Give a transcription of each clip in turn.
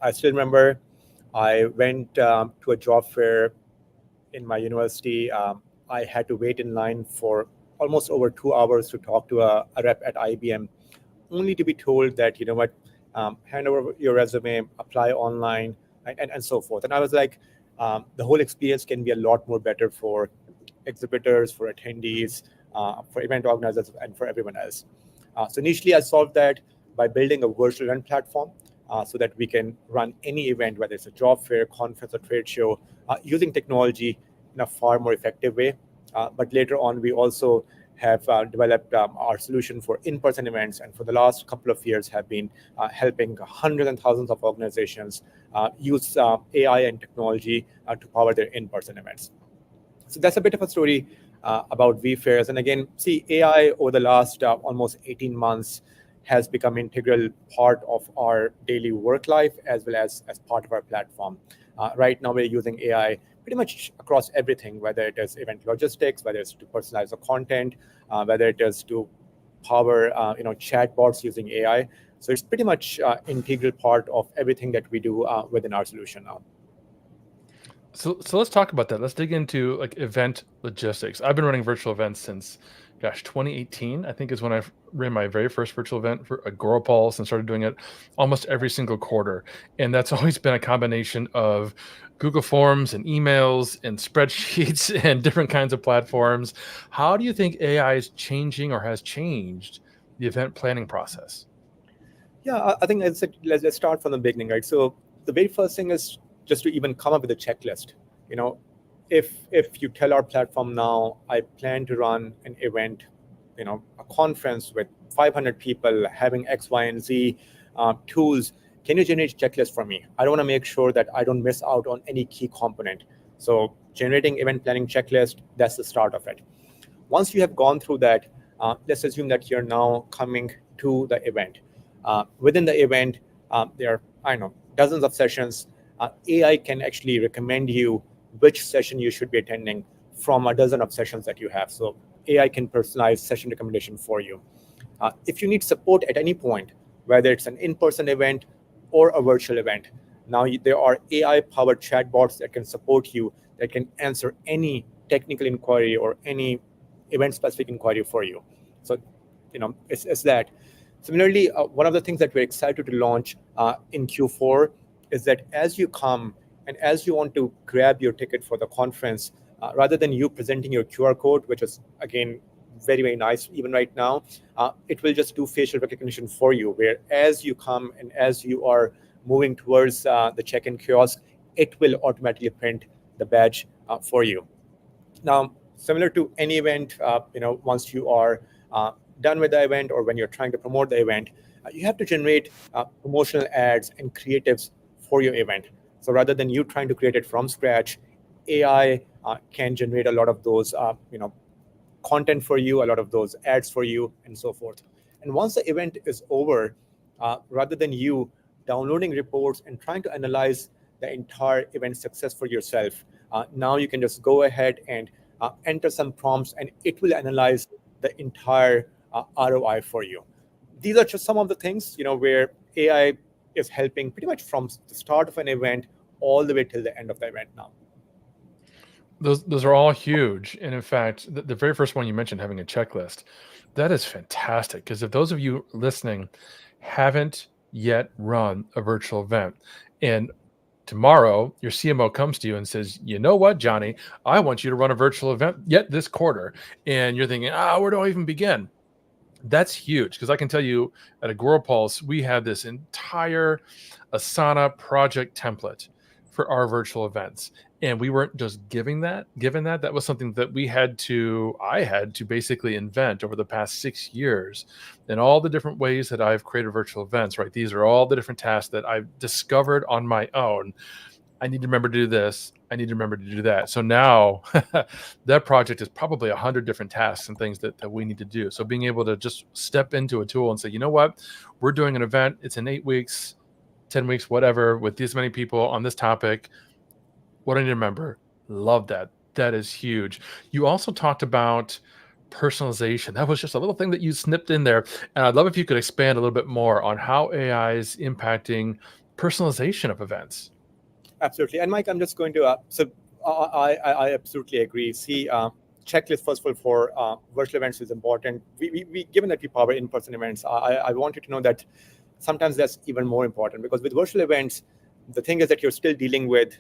I still remember I went to a job fair in my university. I had to wait in line for almost over 2 hours to talk to a rep at IBM, only to be told that, you know what, hand over your resume, apply online, and so forth. And I was like, the whole experience can be a lot more better for exhibitors, for attendees, for event organizers, and for everyone else. So initially, I solved that by building a virtual event platform so that we can run any event, whether it's a job fair, conference, or trade show, using technology in a far more effective way. But later on, we also have developed our solution for in-person events, and for the last couple of years have been helping hundreds and thousands of organizations use AI and technology to power their in-person events. So that's a bit of a story about vFairs. And again, see, AI over the last almost 18 months has become an integral part of our daily work life as well as part of our platform. Right now, we're using AI pretty much across everything, whether it is event logistics, whether it's to personalize the content, whether it is to power chatbots using AI. So it's pretty much integral part of everything that we do within our solution now. So let's talk about that. Let's dig into like event logistics. I've been running virtual events since, 2018, I think is when I ran my very first virtual event for Agorapulse and started doing it almost every single quarter. And that's always been a combination of Google Forms and emails and spreadsheets and different kinds of platforms. How do you think AI is changing or has changed the event planning process? Yeah, I think let's start from the beginning, right? So the very first thing is just to even come up with a checklist. You know, if you tell our platform now, I plan to run an event, a conference with 500 people having X, Y, and Z tools, can you generate a checklist for me? I don't want to make sure that I don't miss out on any key component. So generating event planning checklist, that's the start of it. Once you have gone through that, let's assume that you're now coming to the event. Within the event, there are, dozens of sessions. AI can actually recommend you which session you should be attending from a dozen of sessions that you have. So AI can personalize session recommendation for you. If you need support at any point, whether it's an in-person event or a virtual event, now there are AI-powered chatbots that can support you, that can answer any technical inquiry or any event-specific inquiry for you. So, it's that. Similarly, one of the things that we're excited to launch in Q4 is that as you come and as you want to grab your ticket for the conference, rather than you presenting your QR code, which is, again, very, very nice even right now, it will just do facial recognition for you, where as you come and as you are moving towards the check-in kiosk, it will automatically print the badge for you. Now, similar to any event, once you are done with the event or when you're trying to promote the event, you have to generate promotional ads and creatives for your event. So rather than you trying to create it from scratch, AI can generate a lot of those, content for you, a lot of those ads for you, and so forth. And once the event is over, rather than you downloading reports and trying to analyze the entire event success for yourself, now you can just go ahead and enter some prompts, and it will analyze the entire ROI for you. These are just some of the things, where AI is helping pretty much from the start of an event all the way till the end of the event now. Those are all huge. And in fact, the very first one you mentioned, having a checklist, that is fantastic. Because if those of you listening haven't yet run a virtual event, and tomorrow your CMO comes to you and says, you know what, Johnny, I want you to run a virtual event yet this quarter. And you're thinking, where do I even begin? That's huge, because I can tell you at Agorapulse, we had this entire Asana project template for our virtual events. And we weren't just given that. That was something that I had to basically invent over the past 6 years. And all the different ways that I've created virtual events, right? These are all the different tasks that I've discovered on my own. I need to remember to do this. I need to remember to do that. So now that project is probably 100 different tasks and things that we need to do. So being able to just step into a tool and say, you know what, we're doing an event. It's in 8 weeks, 10 weeks, whatever, with this many people on this topic. What I need to remember. Love that. That is huge. You also talked about personalization. That was just a little thing that you snipped in there. And I'd love if you could expand a little bit more on how AI is impacting personalization of events. Absolutely. And Mike, I'm just going to, I absolutely agree. See, checklist, first of all, for virtual events is important. Given that we power in-person events, I wanted to know that sometimes that's even more important, because with virtual events, the thing is that you're still dealing with,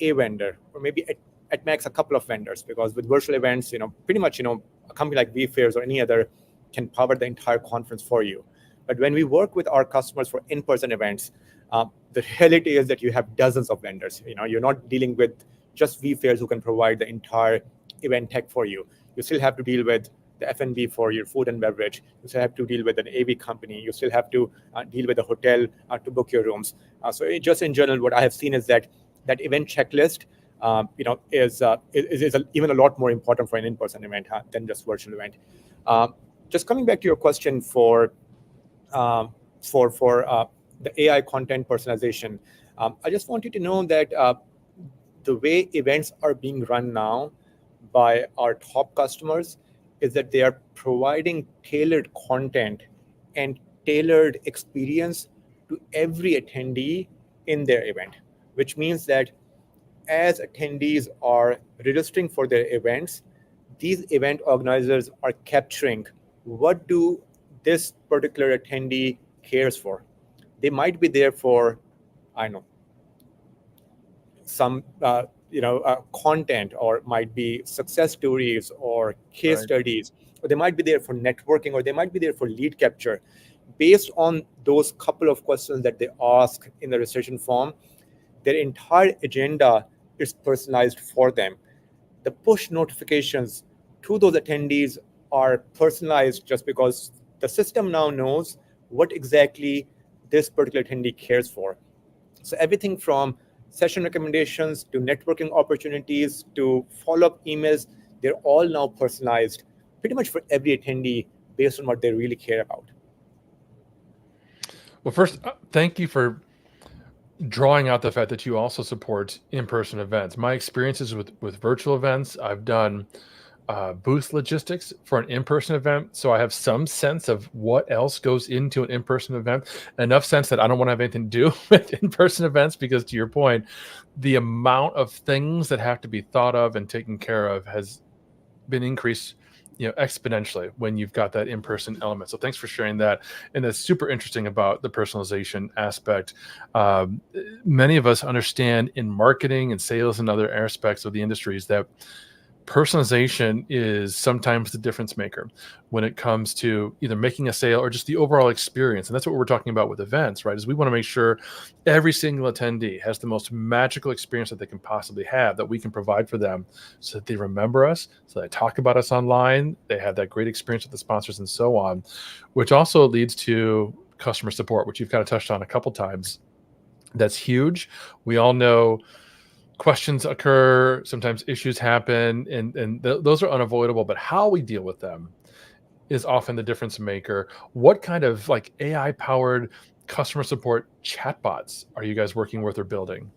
a vendor, or maybe at max a couple of vendors, because with virtual events, pretty much, a company like vFairs or any other can power the entire conference for you. But when we work with our customers for in-person events, the reality is that you have dozens of vendors. You're not dealing with just vFairs who can provide the entire event tech for you. You still have to deal with the F&B for your food and beverage. You still have to deal with an AV company. You still have to deal with a hotel to book your rooms. Just in general, what I have seen is that event checklist, is even a lot more important for an in-person event than just virtual event. Just coming back to your question for the AI content personalization, I just want you to know that the way events are being run now by our top customers is that they are providing tailored content and tailored experience to every attendee in their event, which means that as attendees are registering for their events, these event organizers are capturing what do this particular attendee cares for. They might be there for, I don't know, some content, or might be success stories or case studies, or they might be there for networking, or they might be there for lead capture. Based on those couple of questions that they ask in the registration form, their entire agenda is personalized for them. The push notifications to those attendees are personalized just because the system now knows what exactly this particular attendee cares for. So everything from session recommendations to networking opportunities to follow-up emails, they're all now personalized pretty much for every attendee based on what they really care about. Well, first, thank you for drawing out the fact that you also support in-person events. My experiences with virtual events, I've done booth logistics for an in-person event, so I have some sense of what else goes into an in-person event. Enough sense that I don't want to have anything to do with in-person events, because to your point, the amount of things that have to be thought of and taken care of has been increased exponentially when you've got that in-person element. So thanks for sharing that. And that's super interesting about the personalization aspect. Many of us understand in marketing and sales and other aspects of the industries that personalization is sometimes the difference maker when it comes to either making a sale or just the overall experience. And that's what we're talking about with events, right? Is we want to make sure every single attendee has the most magical experience that they can possibly have, that we can provide for them, so that they remember us, so they talk about us online, they have that great experience with the sponsors and so on, which also leads to customer support, which you've kind of touched on a couple times. That's huge. We all know questions occur, sometimes issues happen, and those are unavoidable, but how we deal with them is often the difference maker. What kind of AI powered customer support chatbots are you guys working with or building?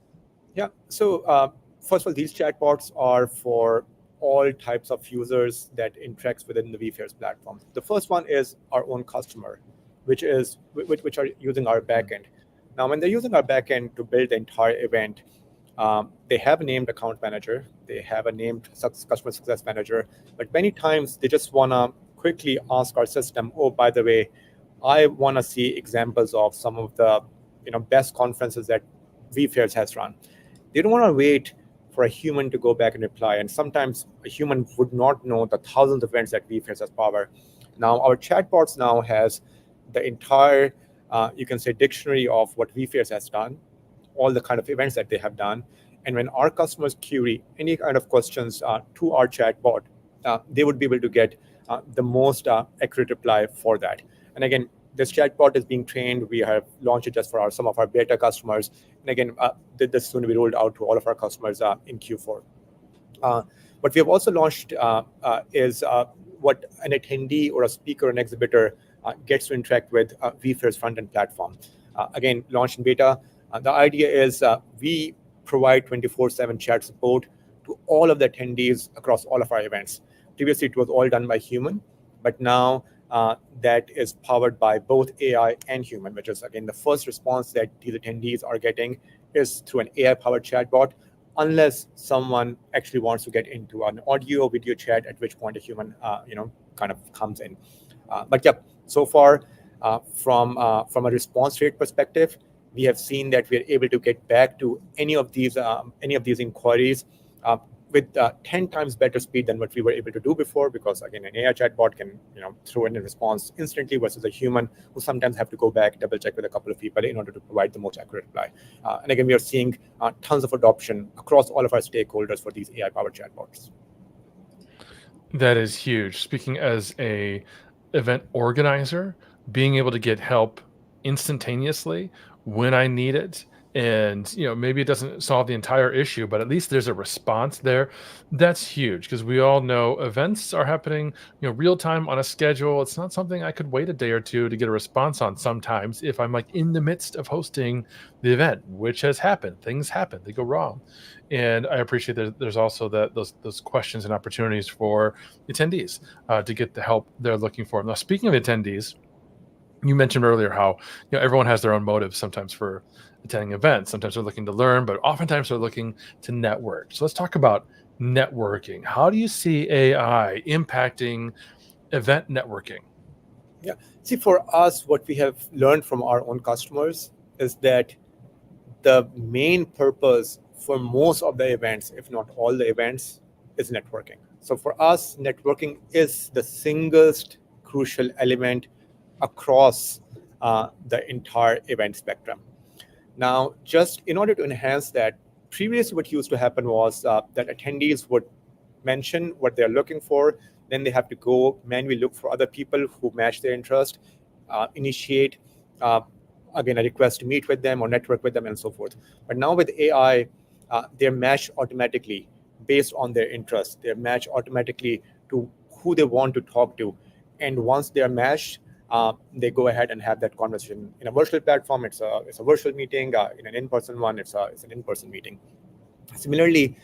Yeah, so first of all, these chatbots are for all types of users that interacts within the vFairs platform. The first one is our own customer, which are using our backend. Now, when they're using our backend to build the entire event, they have a named account manager, they have a named customer success manager, but many times they just want to quickly ask our system, oh, by the way, I want to see examples of some of the best conferences that vFairs has run. They don't want to wait for a human to go back and reply, and sometimes a human would not know the thousands of events that vFairs has power. Now, our chatbots now has the entire, you can say, dictionary of what vFairs has done, all the kind of events that they have done. And when our customers query any kind of questions to our chatbot, they would be able to get the most accurate reply for that. And again, this chatbot is being trained. We have launched it just for some of our beta customers. And again, this is soon to be rolled out to all of our customers in Q4. What we have also launched is what an attendee or a speaker or an exhibitor gets to interact with vFairs front-end platform. Again, launched in beta. The idea is we provide 24/7 chat support to all of the attendees across all of our events. Previously, it was all done by human, but now that is powered by both AI and human, which is, again, the first response that these attendees are getting is through an AI-powered chatbot, unless someone actually wants to get into an audio or video chat, at which point a human, kind of comes in. But yeah, so far, from a response rate perspective, we have seen that we are able to get back to any of these inquiries with 10 times better speed than what we were able to do before, because again, an AI chatbot can throw in a response instantly versus a human who sometimes have to go back, double check with a couple of people in order to provide the most accurate reply. And again, we are seeing tons of adoption across all of our stakeholders for these AI powered chatbots. That is huge. Speaking as a event organizer, being able to get help instantaneously when I need it, and maybe it doesn't solve the entire issue, but at least there's a response there. That's huge, because we all know events are happening real time on a schedule. It's not something I could wait a day or two to get a response on sometimes if I'm like in the midst of hosting the event, which has happened. Things happen, they go wrong. And I appreciate that there's also those questions and opportunities for attendees to get the help they're looking for. Now, speaking of attendees, you mentioned earlier how everyone has their own motives sometimes for attending events. Sometimes they're looking to learn, but oftentimes they're looking to network. So let's talk about networking. How do you see AI impacting event networking? Yeah. See, for us, what we have learned from our own customers is that the main purpose for most of the events, if not all the events, is networking. So for us, networking is the singlest crucial element across the entire event spectrum. Now, just in order to enhance that, previously what used to happen was that attendees would mention what they're looking for, then they have to go manually look for other people who match their interest, initiate, again, a request to meet with them or network with them and so forth. But now with AI, they're matched automatically based on their interests. They're matched automatically to who they want to talk to. And once they're matched, they go ahead and have that conversation. In a virtual platform, it's a virtual meeting. In an in-person one, it's an in-person meeting. Similarly,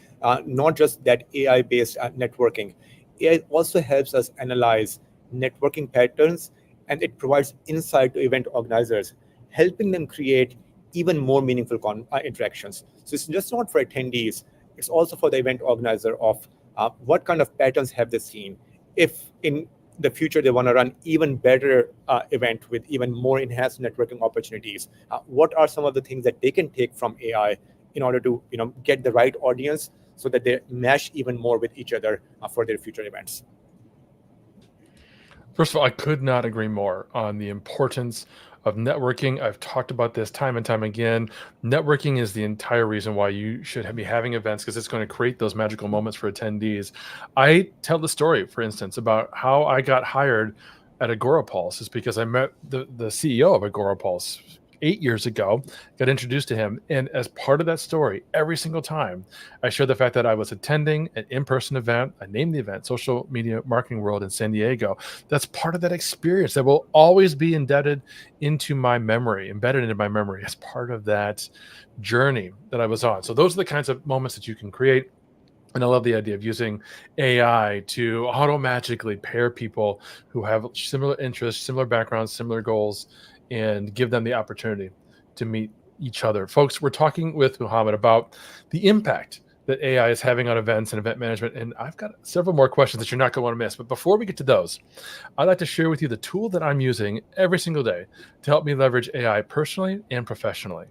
not just that AI-based networking, AI also helps us analyze networking patterns, and it provides insight to event organizers, helping them create even more meaningful interactions. So it's just not for attendees, it's also for the event organizer of what kind of patterns have they seen. If in the future they want to run even better event with even more enhanced networking opportunities, what are some of the things that they can take from AI in order to get the right audience so that they mesh even more with each other for their future events. First of all, I could not agree more on the importance of networking. I've talked about this time and time again. Networking is the entire reason why you should be having events, because it's going to create those magical moments for attendees. I tell the story, for instance, about how I got hired at Agorapulse is because I met the CEO of Agorapulse 8 years ago, got introduced to him. And as part of that story, every single time I share the fact that I was attending an in-person event, I named the event Social Media Marketing World in San Diego. That's part of that experience that will always be embedded into my memory as part of that journey that I was on. So those are the kinds of moments that you can create. And I love the idea of using AI to automatically pair people who have similar interests, similar backgrounds, similar goals, and give them the opportunity to meet each other. Folks, we're talking with Muhammad about the impact that AI is having on events and event management. And I've got several more questions that you're not going to want to miss. But before we get to those, I'd like to share with you the tool that I'm using every single day to help me leverage AI personally and professionally.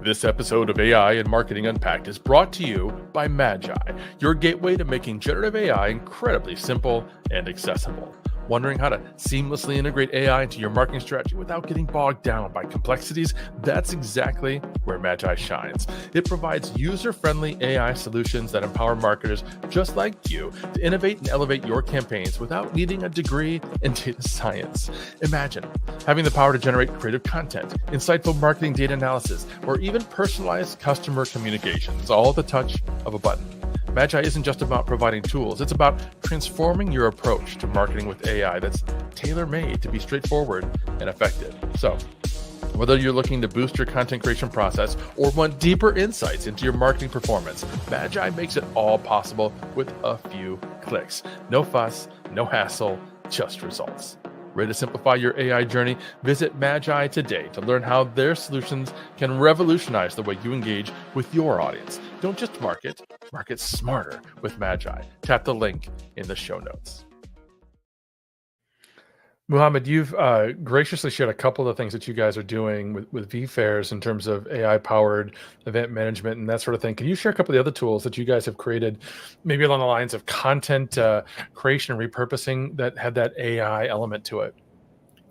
This episode of AI and Marketing Unpacked is brought to you by Magi, your gateway to making generative AI incredibly simple and accessible. Wondering how to seamlessly integrate AI into your marketing strategy without getting bogged down by complexities? That's exactly where Magi shines. It provides user-friendly AI solutions that empower marketers just like you to innovate and elevate your campaigns without needing a degree in data science. Imagine having the power to generate creative content, insightful marketing data analysis, or even personalized customer communications, all at the touch of a button. Magi isn't just about providing tools, it's about transforming your approach to marketing with AI that's tailor-made to be straightforward and effective. So, whether you're looking to boost your content creation process or want deeper insights into your marketing performance, Magi makes it all possible with a few clicks. No fuss, no hassle, just results. Ready to simplify your AI journey? Visit Magi today to learn how their solutions can revolutionize the way you engage with your audience. Don't just market smarter with Magi. Tap the link in the show notes. Muhammad, you've graciously shared a couple of the things that you guys are doing with vFairs in terms of AI-powered event management and that sort of thing. Can you share a couple of the other tools that you guys have created, maybe along the lines of content creation and repurposing that had that AI element to it?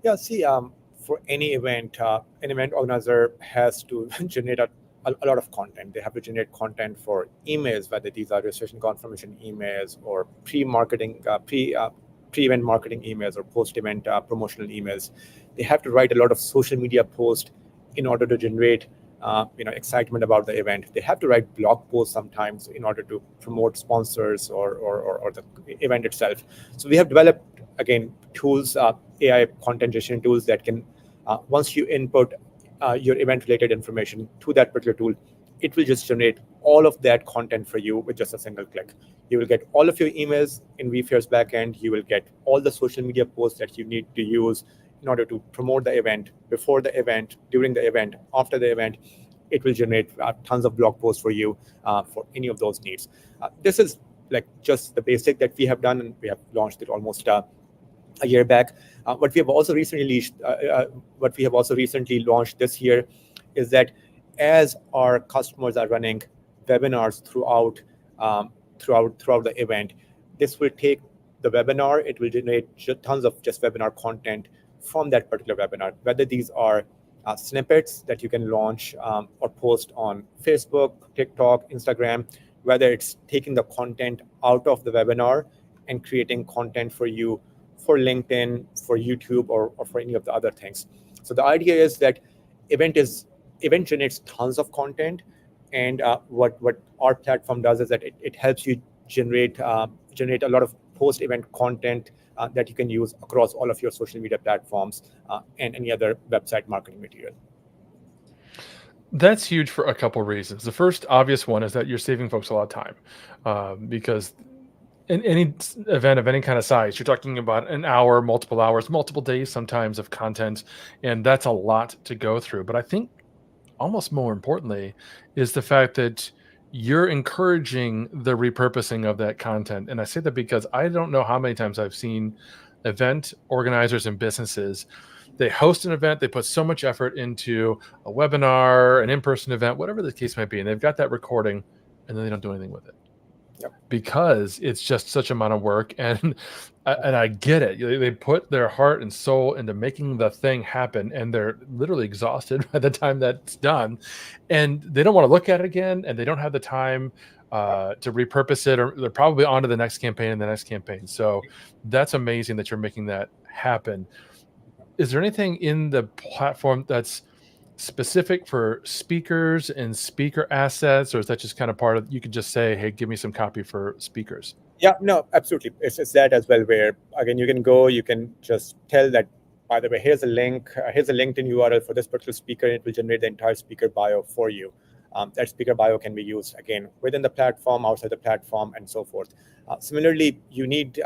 Yeah, see, for any event, an event organizer has to generate a lot of content. They have to generate content for emails, whether these are registration confirmation emails or pre-marketing, pre-event marketing emails or post-event promotional emails. They have to write a lot of social media posts in order to generate excitement about the event. They have to write blog posts sometimes in order to promote sponsors or the event itself. So we have developed, again, tools, AI content generation tools that can, once you input your event-related information to that particular tool, it will just generate all of that content for you with just a single click. You will get all of your emails in vFairs backend. You will get all the social media posts that you need to use in order to promote the event, before the event, during the event, after the event. It will generate tons of blog posts for you for any of those needs. This is like just the basic that we have done, and we have launched it almost a year back. What we have also recently launched this year is that as our customers are running webinars throughout the event, this will take the webinar. It will generate tons of just webinar content from that particular webinar, whether these are snippets that you can launch or post on Facebook, TikTok, Instagram, whether it's taking the content out of the webinar and creating content for you for LinkedIn, for YouTube, or for any of the other things. So the idea is that event generates tons of content, and what our platform does is that it helps you generate a lot of post-event content that you can use across all of your social media platforms and any other website marketing material. That's huge for a couple reasons. The first obvious one is that you're saving folks a lot of time because in any event of any kind of size, you're talking about an hour, multiple hours, multiple days sometimes of content, and that's a lot to go through. But I think almost more importantly is the fact that you're encouraging the repurposing of that content. And I say that because I don't know how many times I've seen event organizers and businesses, they host an event, they put so much effort into a webinar, an in-person event, whatever the case might be, and they've got that recording, and then they don't do anything with it. Yep. Because it's just such amount of work, and I get it. They put their heart and soul into making the thing happen, and they're literally exhausted by the time that's done, and they don't want to look at it again, and they don't have the time to repurpose it, or they're probably on to the next campaign and the next campaign. So that's amazing that you're making that happen. Is there anything in the platform that's specific for speakers and speaker assets, or is that just kind of part of, you could just say, hey, give me some copy for speakers? Yeah, no, absolutely. It's that as well, where again, you can just tell that, by the way, here's a link, here's a LinkedIn URL for this particular speaker, and it will generate the entire speaker bio for you. That speaker bio can be used again within the platform, outside the platform, and so forth. Similarly, you need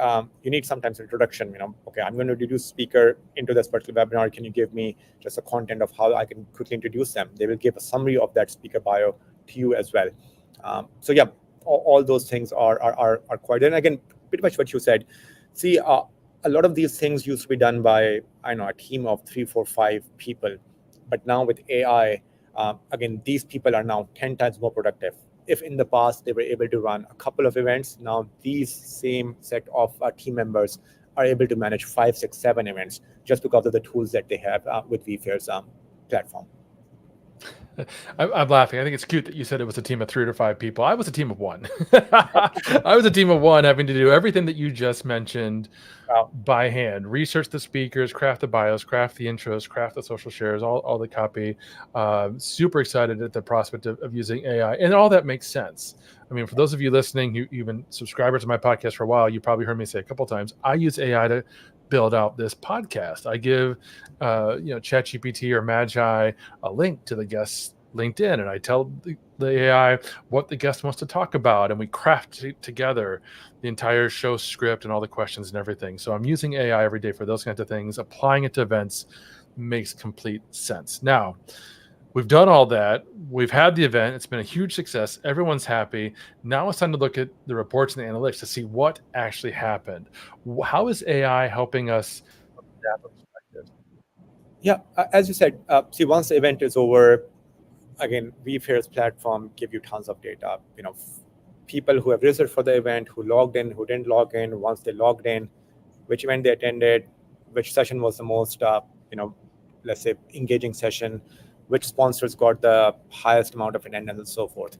sometimes introduction. Okay, I'm going to introduce speaker into this particular webinar. Can you give me just a content of how I can quickly introduce them? They will give a summary of that speaker bio to you as well. So yeah, all those things are quite. And again, pretty much what you said. See, a lot of these things used to be done by a team of 3, 4, 5 people, but now with AI. Again, these people are now 10 times more productive. If in the past they were able to run a couple of events, now these same set of team members are able to manage 5, 6, 7 events just because of the tools that they have with vFairs platform. I'm laughing. I think it's cute that you said it was a team of 3 to 5 people. I was a team of 1. I was a team of 1 having to do everything that you just mentioned by hand. Research the speakers, craft the bios, craft the intros, craft the social shares, all the copy. Super excited at the prospect of using AI. And all that makes sense. I mean, for those of you listening, you've been subscribers to my podcast for a while, you probably heard me say a couple of times, I use AI to build out this podcast. I give ChatGPT or Magi a link to the guest LinkedIn and I tell the AI what the guest wants to talk about, and we craft together the entire show script and all the questions and everything. So I'm using AI every day for those kinds of things. Applying it to events makes complete sense. Now, we've done all that. We've had the event. It's been a huge success. Everyone's happy. Now it's time to look at the reports and the analytics to see what actually happened. How is AI helping us from that perspective? Yeah, as you said, see, once the event is over, again, vFairs platform give you tons of data. People who have registered for the event, who logged in, who didn't log in. Once they logged in, which event they attended, which session was the most, let's say, engaging session, which sponsors got the highest amount of attendance, and so forth.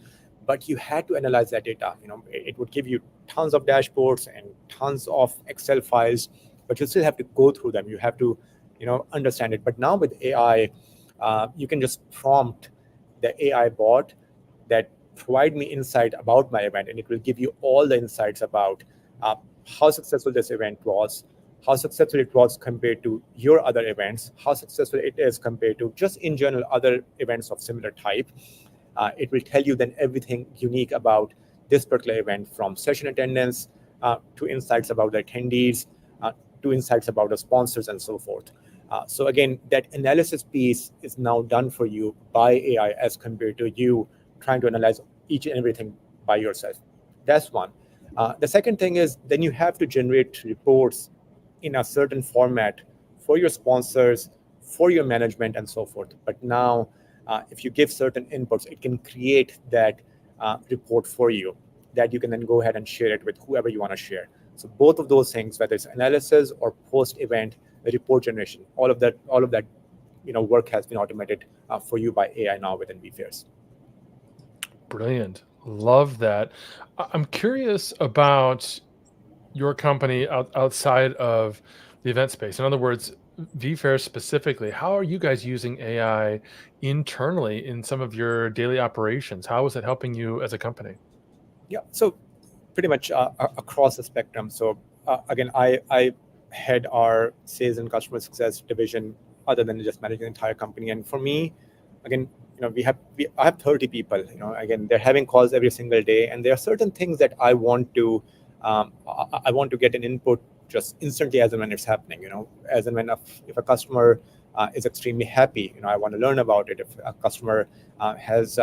But you had to analyze that data. It would give you tons of dashboards and tons of Excel files, but you still have to go through them. You have to, understand it. But now with AI, you can just prompt the AI bot that provide me insight about my event, and it will give you all the insights about how successful this event was, how successful it was compared to your other events, how successful it is compared to just in general other events of similar type. It will tell you then everything unique about this particular event, from session attendance to insights about the attendees, to insights about the sponsors, and so forth. So again, that analysis piece is now done for you by AI as compared to you trying to analyze each and everything by yourself. That's one. The second thing is then you have to generate reports in a certain format for your sponsors, for your management, and so forth. But now, if you give certain inputs, it can create that report for you that you can then go ahead and share it with whoever you want to share. So both of those things, whether it's analysis or post-event report generation, all of that, work has been automated for you by AI now within vFairs. Brilliant. Love that. I'm curious about your company outside of the event space. In other words, vFairs specifically, how are you guys using AI internally in some of your daily operations? How is it helping you as a company? Yeah, so pretty much across the spectrum. So again, I head our sales and customer success division, other than just managing the entire company. And for me, again, I have 30 people. Again, they're having calls every single day, and there are certain things that I want to get an input just instantly as and when it's happening. As and when if a customer is extremely happy, I want to learn about it. If a customer is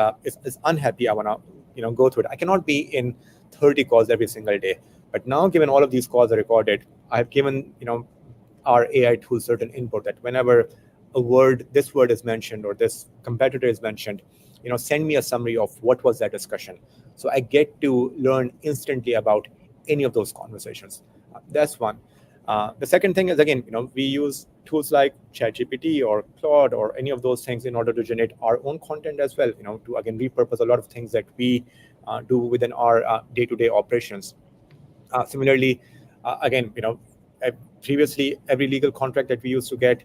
unhappy, I want to go through it. I cannot be in 30 calls every single day. But now, given all of these calls are recorded, I've given our AI tool certain input that whenever this word is mentioned or this competitor is mentioned, send me a summary of what was that discussion. So I get to learn instantly about any of those conversations. That's one. The second thing is, again, we use tools like ChatGPT or Claude or any of those things in order to generate our own content as well, to again repurpose a lot of things that we do within our day-to-day operations. Similarly, again, previously every legal contract that we used to get,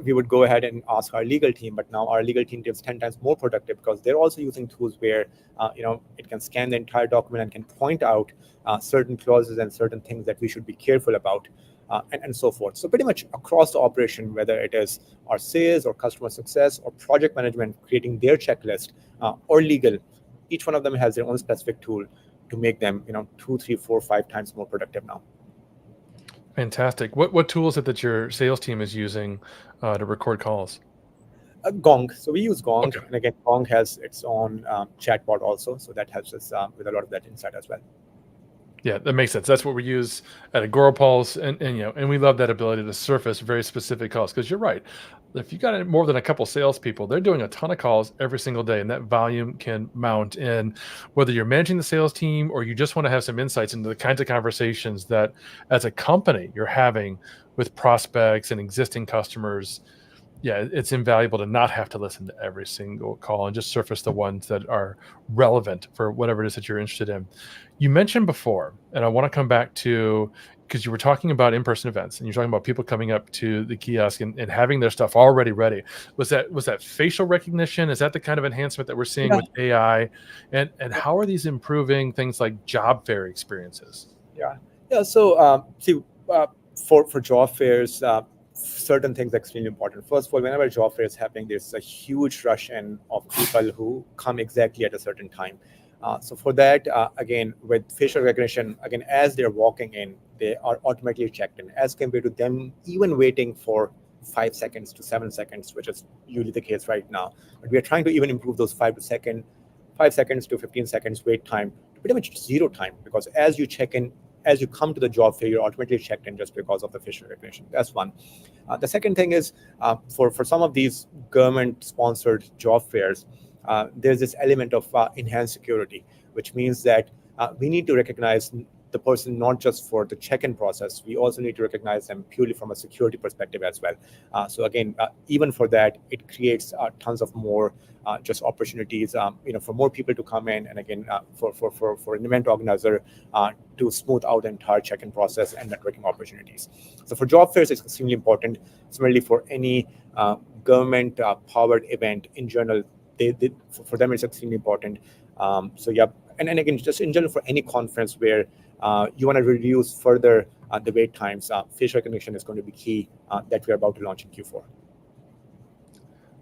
we would go ahead and ask our legal team, but now our legal team is 10 times more productive because they're also using tools where, it can scan the entire document and can point out certain clauses and certain things that we should be careful about, and so forth. So pretty much across the operation, whether it is our sales or customer success or project management, creating their checklist, or legal, each one of them has their own specific tool to make them, 2, 3, 4, 5 times more productive now. Fantastic. What tool is it that your sales team is using to record calls? Gong. So we use Gong, Okay. and again, Gong has its own chatbot also, so that helps us with a lot of that insight as well. Yeah, that makes sense. That's what we use at Agorapulse, and we love that ability to surface very specific calls. Because you're right, if you got more than a couple salespeople, they're doing a ton of calls every single day, and that volume can mount. And whether you're managing the sales team or you just want to have some insights into the kinds of conversations that, as a company, you're having with prospects and existing customers, yeah, it's invaluable to not have to listen to every single call and just surface the ones that are relevant for whatever it is that you're interested in. You mentioned before, and I want to come back to, because you were talking about in-person events and you're talking about people coming up to the kiosk and having their stuff already ready. Was that facial recognition? Is that the kind of enhancement that we're seeing with AI? And how are these improving things like job fair experiences? Yeah. So see, for job fairs, certain things extremely important. First of all, whenever a job fair is happening, there's a huge rush in of people who come exactly at a certain time. So for that, again, with facial recognition, again, as they're walking in, they are automatically checked in, as compared to them even waiting for 5 seconds to 7 seconds, which is usually the case right now. But we are trying to even improve those 5 seconds to 15 seconds wait time to pretty much zero time, because as you check in, as you come to the job fair, you're automatically checked in just because of the facial recognition. That's one. The second thing is, for some of these government-sponsored job fairs, there's this element of enhanced security, which means that we need to recognize the person not just for the check-in process. We also need to recognize them purely from a security perspective as well. So again, even for that, it creates tons of more just opportunities, for more people to come in, and again, for an event organizer to smooth out the entire check-in process and networking opportunities. So for job fairs, it's extremely important. Similarly, for any government-powered event in general, for them, it's extremely important. So yeah, and again, just in general, for any conference where you want to reduce further the wait times, facial recognition is going to be key that we're about to launch in Q4.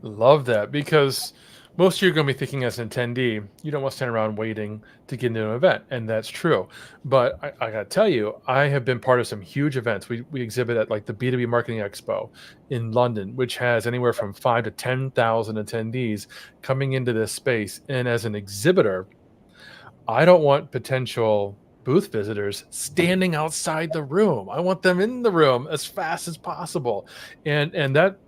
Love that, because most of you are going to be thinking as an attendee, you don't want to stand around waiting to get into an event, and that's true. But I got to tell you, I have been part of some huge events. We exhibit at like the B2B Marketing Expo in London, which has anywhere from 5 to 10,000 attendees coming into this space. And as an exhibitor, I don't want potential booth visitors standing outside the room. I want them in the room as fast as possible. And that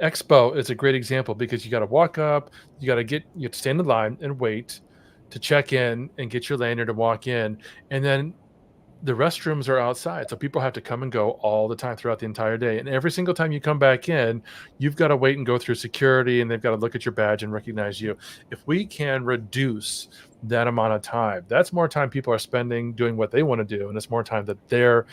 Expo is a great example, because you got to walk up, you have to stand in line and wait to check in and get your lanyard to walk in. And then the restrooms are outside. So people have to come and go all the time throughout the entire day. And every single time you come back in, you've got to wait and go through security, and they've got to look at your badge and recognize you. If we can reduce that amount of time, that's more time people are spending doing what they want to do. And it's more time that they're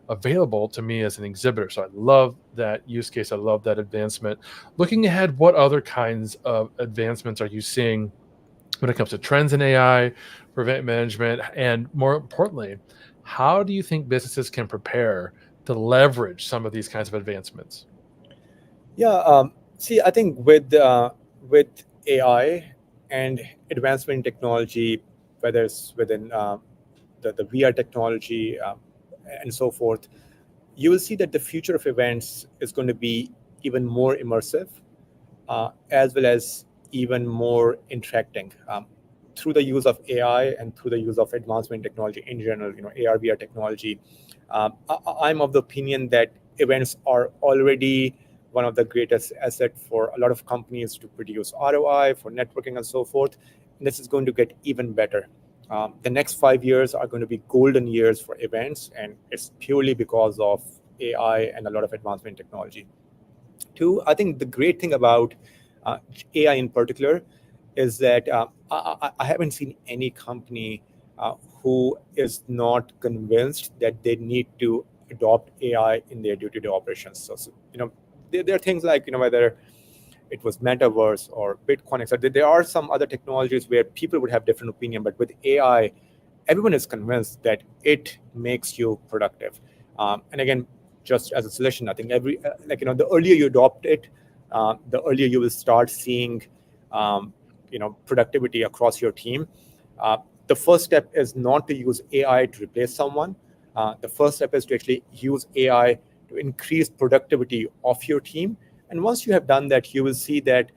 available to me as an exhibitor. So I love that use case. I love that advancement. Looking ahead, what other kinds of advancements are you seeing when it comes to trends in AI for event management? And more importantly, how do you think businesses can prepare to leverage some of these kinds of advancements? Yeah, see, I think with AI and advancement in technology, whether it's within the VR technology and so forth, you will see that the future of events is going to be even more immersive, as well as even more interacting through the use of AI and through the use of advancement in technology in general, AR, VR technology. I'm of the opinion that events are already one of the greatest assets for a lot of companies to produce ROI, for networking and so forth. And this is going to get even better. The next 5 years are going to be golden years for events, and it's purely because of AI and a lot of advancement in technology. Two, I think the great thing about AI in particular is that I haven't seen any company who is not convinced that they need to adopt AI in their day-to-day operations. So there are things like, whether it was metaverse or Bitcoin, etc. There are some other technologies where people would have different opinion, but with AI, everyone is convinced that it makes you productive. And again, just as a solution, I think the earlier you adopt it, the earlier you will start seeing, productivity across your team. The first step is not to use AI to replace someone. The first step is to actually use AI to increase productivity of your team. And once you have done that, you will see that,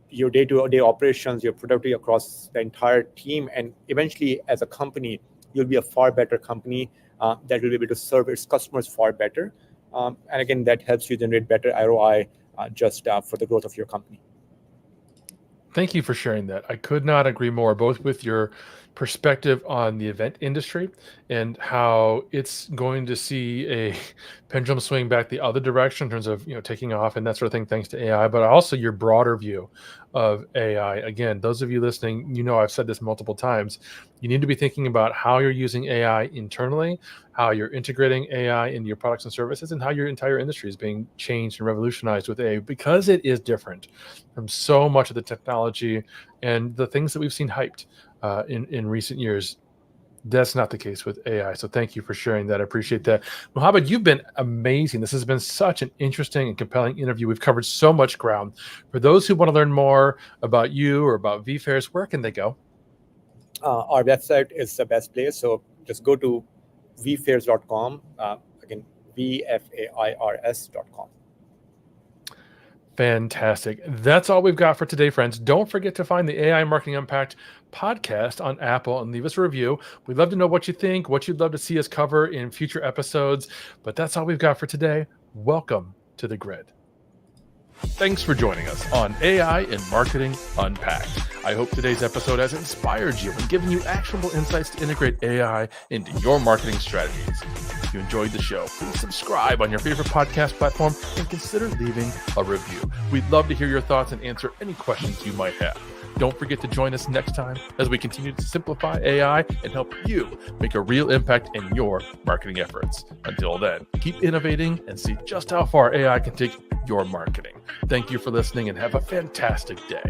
your day-to-day operations, your productivity across the entire team, and eventually as a company, you'll be a far better company that will be able to serve its customers far better. And again, that helps you generate better ROI just for the growth of your company. Thank you for sharing that. I could not agree more, both with your perspective on the event industry and how it's going to see a pendulum swing back the other direction in terms of taking off and that sort of thing, thanks to AI, but also your broader view of AI. Again, those of you listening, I've said this multiple times. You need to be thinking about how you're using AI internally, how you're integrating AI into your products and services, and how your entire industry is being changed and revolutionized with AI, because it is different from so much of the technology and the things that we've seen hyped in recent years. That's not the case with AI. So thank you for sharing that. I appreciate that. Muhammad, you've been amazing. This has been such an interesting and compelling interview. We've covered so much ground. For those who want to learn more about you or about vFairs, where can they go? Our website is the best place. So just go to vfairs.com. Again, vfairs.com. Fantastic. That's all we've got for today, friends. Don't forget to find the AI Marketing Impact podcast on Apple and leave us a review. We'd love to know what you think, what you'd love to see us cover in future episodes. But that's all we've got for today. Welcome to the grid. Thanks for joining us on AI and Marketing Unpacked. I hope today's episode has inspired you and given you actionable insights to integrate AI into your marketing strategies. If you enjoyed the show, please subscribe on your favorite podcast platform and consider leaving a review. We'd love to hear your thoughts and answer any questions you might have. Don't forget to join us next time as we continue to simplify AI and help you make a real impact in your marketing efforts. Until then, keep innovating and see just how far AI can take your marketing. Thank you for listening and have a fantastic day.